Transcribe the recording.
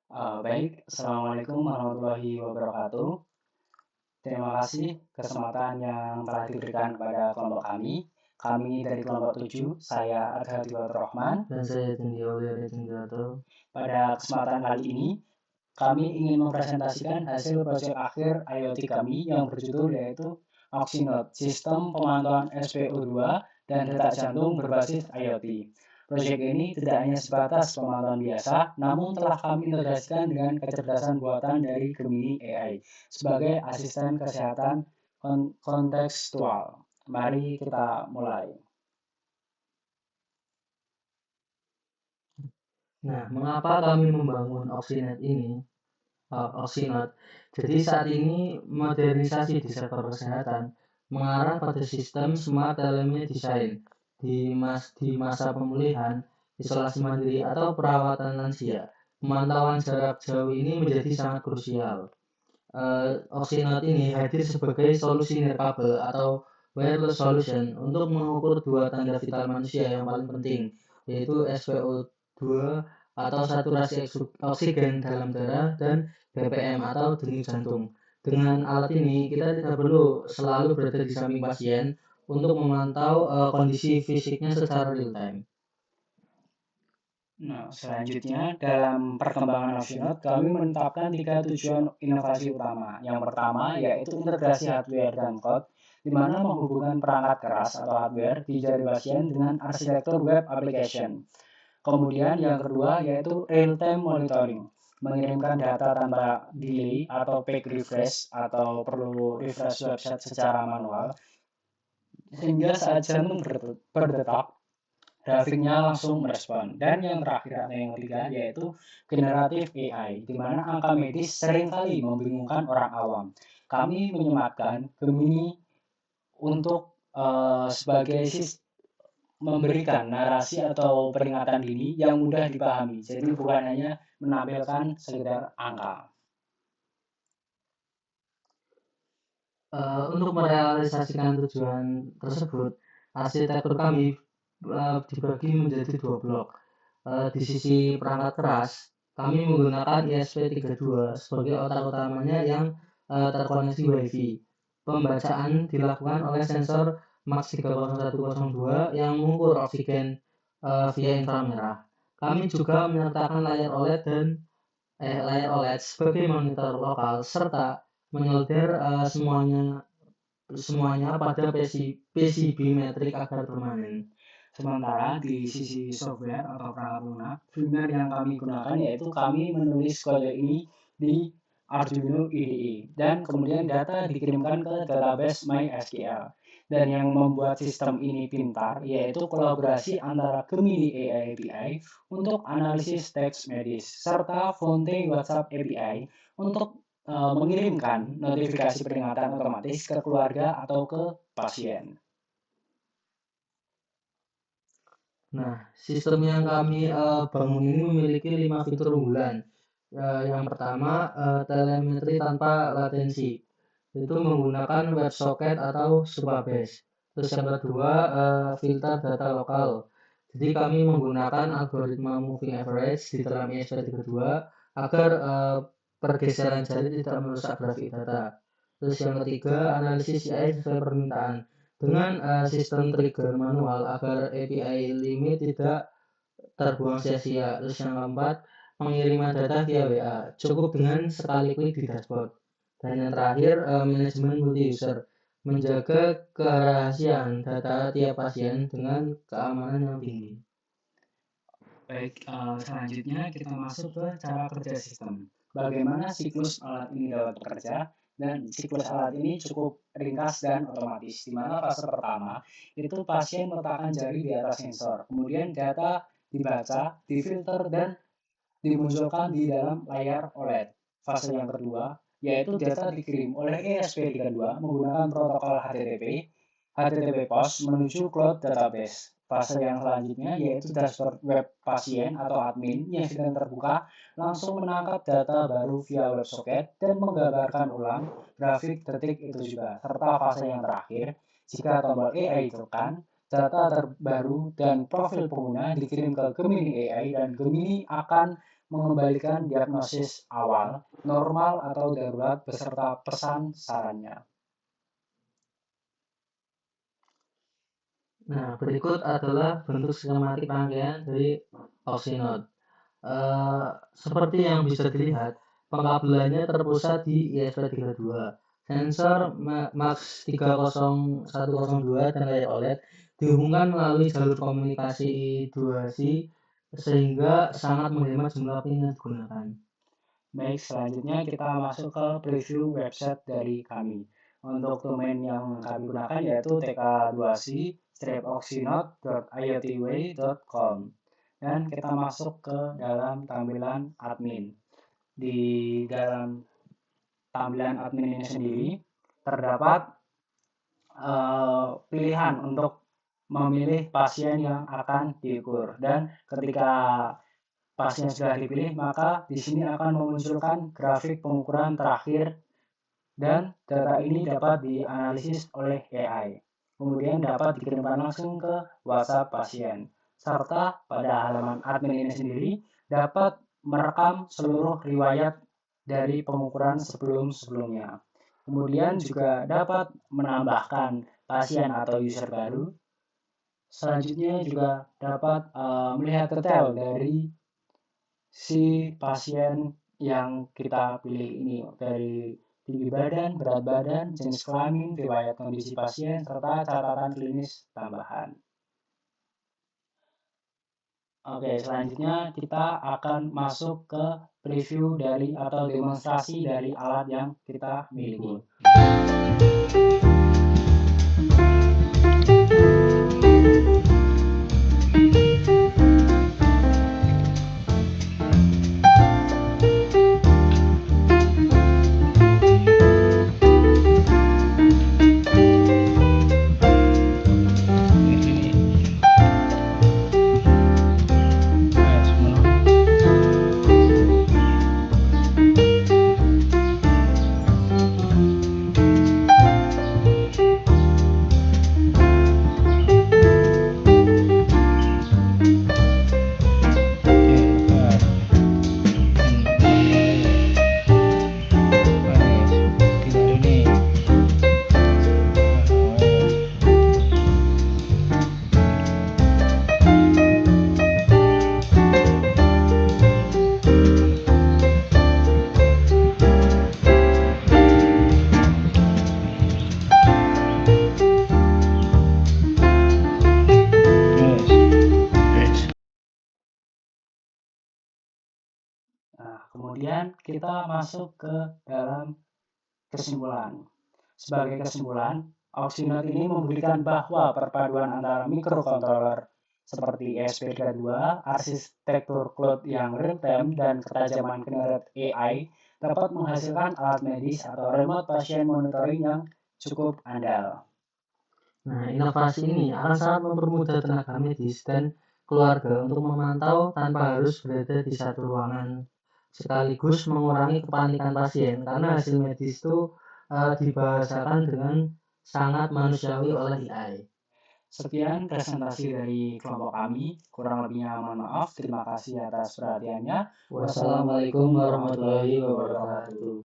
Baik, Assalamualaikum warahmatullahi wabarakatuh. Terima kasih kesempatan yang telah diberikan kepada kelompok kami. Kami dari kelompok 7, saya Adha Diwat Rahman. Dan saya Tinggi Aulia Tinggato. Pada kesempatan kali ini, kami ingin mempresentasikan hasil proyek akhir IoT kami yang berjudul yaitu Oxynote, Sistem Pemantauan SPO2 dan Detak Jantung Berbasis IoT. Proyek ini tidak hanya sebatas pemantauan biasa, namun telah kami integrasikan dengan kecerdasan buatan dari Gemini AI sebagai asisten kesehatan kontekstual. Mari kita mulai. Nah, mengapa kami membangun Oxynote ini? Oxynote. Jadi saat ini modernisasi di sektor kesehatan mengarah pada sistem smart telemedicine di masa pemulihan, isolasi mandiri atau perawatan lansia. Pemantauan jarak jauh ini menjadi sangat krusial. Oxynote ini hadir sebagai solusi nirkabel atau wireless solution untuk mengukur dua tanda vital manusia yang paling penting, yaitu SpO2 atau saturasi oksigen dalam darah dan BPM atau denyut jantung. Dengan alat ini, kita tidak perlu selalu berada di samping pasien untuk memantau kondisi fisiknya secara real time. Nah, selanjutnya dalam perkembangan Oxynote, kami menetapkan 3 tujuan inovasi utama. Yang pertama yaitu integrasi hardware dan cloud, di mana menghubungkan perangkat keras atau hardware di jari pasien dengan arsitektur web application. Kemudian yang kedua yaitu real-time monitoring, mengirimkan data tanpa delay atau page refresh atau perlu refresh website secara manual, sehingga saat jantung berdetak, grafiknya langsung merespon. Dan yang terakhir atau yang ketiga yaitu generatif AI, di mana angka medis seringkali membingungkan orang awam. Kami menyematkan Gemini untuk sebagai memberikan narasi atau peringatan dini yang mudah dipahami. Jadi bukan hanya menampilkan sekedar angka. Untuk merealisasikan tujuan tersebut, arsitektur kami dibagi menjadi 2 blok. Di sisi perangkat keras, kami menggunakan ESP32 sebagai otak utamanya yang terkoneksi Wi-Fi. Pembacaan dilakukan oleh sensor MAX 30102 yang mengukur oksigen via inframerah. Kami juga menyertakan layar OLED sebagai monitor lokal serta menyolder semuanya pada PCB metrik agar permanen. Sementara di sisi software atau perangkat lunak, firmware yang kami gunakan yaitu kami menulis kode ini di Arduino IDE dan kemudian data dikirimkan ke database MySQL. Dan yang membuat sistem ini pintar yaitu kolaborasi antara Gemini AI API untuk analisis teks medis serta Fonte WhatsApp API untuk mengirimkan notifikasi peringatan otomatis ke keluarga atau ke pasien. Nah, sistem yang kami bangun ini memiliki 5 fitur unggulan. Yang pertama, telemetri tanpa latensi. Itu menggunakan WebSocket atau Supabase. Terus yang kedua, filter data lokal. Jadi kami menggunakan algoritma moving average di dalam ESP32 agar pergeseran jari tidak merusak grafik data. Terus yang ketiga, analisis CI sesuai permintaan dengan sistem trigger manual agar API limit tidak terbuang sia-sia. Terus yang keempat, pengiriman data via WA cukup dengan sekali klik di dashboard. Dan yang terakhir, manajemen multi-user menjaga kerahasiaan data tiap pasien dengan keamanan yang tinggi. Baik, selanjutnya kita masuk ke cara kerja sistem. Bagaimana siklus alat ini dapat bekerja, dan siklus alat ini cukup ringkas dan otomatis, di mana fase pertama itu pasien meletakkan jari di atas sensor, kemudian data dibaca, difilter, dan dimunculkan di dalam layar OLED. Fase yang kedua yaitu data dikirim oleh ESP32 menggunakan protokol HTTP POST menuju cloud database. Fase yang selanjutnya yaitu dashboard web pasien atau admin yang sedang terbuka langsung menangkap data baru via WebSocket dan menggambarkan ulang grafik detik itu juga. Serta fase yang terakhir, jika tombol AI ditekan, data terbaru dan profil pengguna dikirim ke Gemini AI dan Gemini akan mengembalikan diagnosis awal, normal atau darurat beserta pesan sarannya. Nah, berikut adalah bentuk skematik rangkaian dari Oxynode. Seperti yang bisa dilihat, pengkabelannya terpusat di ISP32. Sensor MAX 30102 dan layar OLED dihubungkan melalui jalur komunikasi 2C sehingga sangat menghemat jumlah pin yang digunakan. Baik, selanjutnya kita masuk ke preview website dari kami. Untuk domain yang kami gunakan yaitu tk2c-oxynode.iotway.com dan kita masuk ke dalam tampilan admin. Di dalam tampilan admin ini sendiri terdapat pilihan untuk memilih pasien yang akan diukur, dan ketika pasien sudah dipilih maka di sini akan memunculkan grafik pengukuran terakhir dan data ini dapat dianalisis oleh AI. Kemudian dapat dikirimkan langsung ke WhatsApp pasien. Serta pada halaman admin ini sendiri dapat merekam seluruh riwayat dari pengukuran sebelum-sebelumnya. Kemudian juga dapat menambahkan pasien atau user baru. Selanjutnya juga dapat melihat detail dari si pasien yang kita pilih ini, dari tinggi badan, berat badan, jenis kelamin, riwayat kondisi pasien, serta catatan klinis tambahan. Oke, selanjutnya kita akan masuk ke preview dari atau demonstrasi dari alat yang kita miliki. Nah, kemudian kita masuk ke dalam kesimpulan. Sebagai kesimpulan, Oxynode ini membuktikan bahwa perpaduan antara microcontroller seperti ESP32, arsitektur cloud yang real-time, dan ketajaman kinerat AI dapat menghasilkan alat medis atau remote patient monitoring yang cukup andal. Nah, inovasi ini akan sangat mempermudah tenaga medis dan keluarga untuk memantau tanpa harus berada di satu ruangan, sekaligus mengurangi kepanikan pasien karena hasil medis itu dibahasakan dengan sangat manusiawi oleh AI. Sekian presentasi dari kelompok kami, kurang lebihnya mohon maaf. Terima kasih atas perhatiannya. Wassalamualaikum warahmatullahi wabarakatuh.